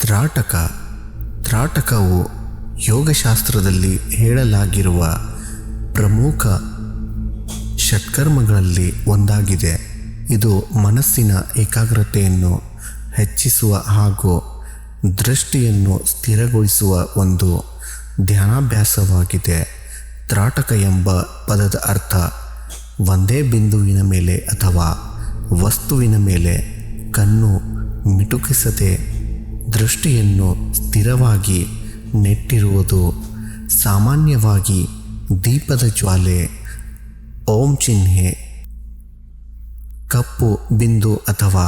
ತ್ರಾಟಕ. ತ್ರಾಟಕವು ಯೋಗಶಾಸ್ತ್ರದಲ್ಲಿ ಹೇಳಲಾಗಿರುವ ಪ್ರಮುಖ ಷಟ್ಕರ್ಮಗಳಲ್ಲಿ ಒಂದಾಗಿದೆ. ಇದು ಮನಸ್ಸಿನ ಏಕಾಗ್ರತೆಯನ್ನು ಹೆಚ್ಚಿಸುವ ಹಾಗೂ ದೃಷ್ಟಿಯನ್ನು ಸ್ಥಿರಗೊಳಿಸುವ ಒಂದು ಧ್ಯಾನಾಭ್ಯಾಸವಾಗಿದೆ. ತ್ರಾಟಕ ಎಂಬ ಪದದ ಅರ್ಥ ಒಂದೇ ಬಿಂದುವಿನ ಮೇಲೆ ಅಥವಾ ವಸ್ತುವಿನ ಮೇಲೆ ಕಣ್ಣು ಮಿಟುಕಿಸದೆ ದೃಷ್ಟಿಯನ್ನು ಸ್ಥಿರವಾಗಿ ನೆಟ್ಟಿರುವುದು. ಸಾಮಾನ್ಯವಾಗಿ ದೀಪದ ಜ್ವಾಲೆ, ಓಂ ಚಿಹ್ನೆ, ಕಪ್ಪು ಬಿಂದು ಅಥವಾ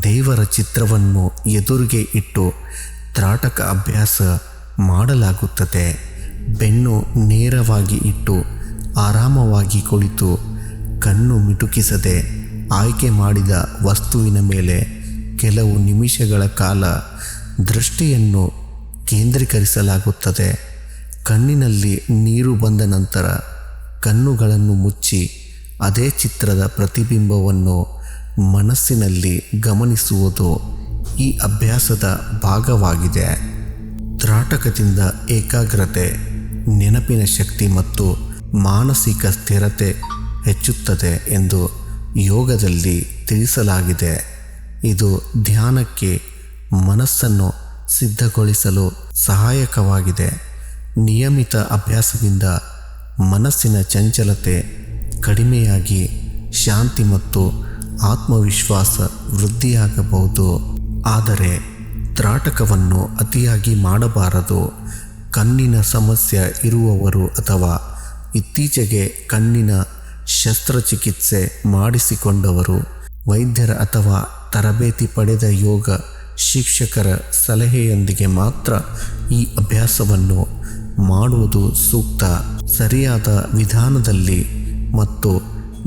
ದೇವರ ಚಿತ್ರವನ್ನು ಎದುರಿಗೆ ಇಟ್ಟು ತ್ರಾಟಕ ಅಭ್ಯಾಸ ಮಾಡಲಾಗುತ್ತದೆ. ಬೆನ್ನು ನೇರವಾಗಿ ಇಟ್ಟು ಆರಾಮವಾಗಿ ಕುಳಿತು ಕಣ್ಣು ಮಿಟುಕಿಸದೆ ಆಯ್ಕೆ ಮಾಡಿದ ವಸ್ತುವಿನ ಮೇಲೆ ಕೆಲವು ನಿಮಿಷಗಳ ಕಾಲ ದೃಷ್ಟಿಯನ್ನು ಕೇಂದ್ರೀಕರಿಸಲಾಗುತ್ತದೆ. ಕಣ್ಣಿನಲ್ಲಿ ನೀರು ಬಂದ ನಂತರ ಕಣ್ಣುಗಳನ್ನು ಮುಚ್ಚಿ ಅದೇ ಚಿತ್ರದ ಪ್ರತಿಬಿಂಬವನ್ನು ಮನಸ್ಸಿನಲ್ಲಿ ಗಮನಿಸುವುದು ಈ ಅಭ್ಯಾಸದ ಭಾಗವಾಗಿದೆ. ತ್ರಾಟಕದಿಂದ ಏಕಾಗ್ರತೆ, ನೆನಪಿನ ಶಕ್ತಿ ಮತ್ತು ಮಾನಸಿಕ ಸ್ಥಿರತೆ ಹೆಚ್ಚುತ್ತದೆ ಎಂದು ಯೋಗದಲ್ಲಿ ತಿಳಿಸಲಾಗಿದೆ. ಇದು ಧ್ಯಾನಕ್ಕೆ ಮನಸ್ಸನ್ನು ಸಿದ್ಧಗೊಳಿಸಲು ಸಹಾಯಕವಾಗಿದೆ. ನಿಯಮಿತ ಅಭ್ಯಾಸದಿಂದ ಮನಸ್ಸಿನ ಚಂಚಲತೆ ಕಡಿಮೆಯಾಗಿ ಶಾಂತಿ ಮತ್ತು ಆತ್ಮವಿಶ್ವಾಸ ವೃದ್ಧಿಯಾಗಬಹುದು. ಆದರೆ ತ್ರಾಟಕವನ್ನು ಅತಿಯಾಗಿ ಮಾಡಬಾರದು. ಕಣ್ಣಿನ ಸಮಸ್ಯೆ ಇರುವವರು ಅಥವಾ ಇತ್ತೀಚೆಗೆ ಕಣ್ಣಿನ ಶಸ್ತ್ರಚಿಕಿತ್ಸೆ ಮಾಡಿಸಿಕೊಂಡವರು ವೈದ್ಯರ ಅಥವಾ ತರಬೇತಿ ಪಡೆದ ಯೋಗ ಶಿಕ್ಷಕರ ಸಲಹೆಯೊಂದಿಗೆ ಮಾತ್ರ ಈ ಅಭ್ಯಾಸವನ್ನು ಮಾಡುವುದು ಸೂಕ್ತ. ಸರಿಯಾದ ವಿಧಾನದಲ್ಲಿ ಮತ್ತು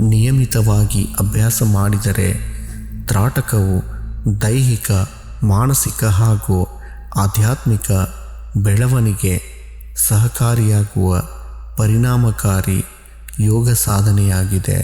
ನಿಯಮಿತವಾಗಿ ಅಭ್ಯಾಸ ಮಾಡಿದರೆ ತ್ರಾಟಕವು ದೈಹಿಕ, ಮಾನಸಿಕ ಹಾಗೂ ಆಧ್ಯಾತ್ಮಿಕ ಬೆಳವಣಿಗೆ ಸಹಕಾರಿಯಾಗುವ ಪರಿಣಾಮಕಾರಿ ಯೋಗ ಸಾಧನೆಯಾಗಿದೆ.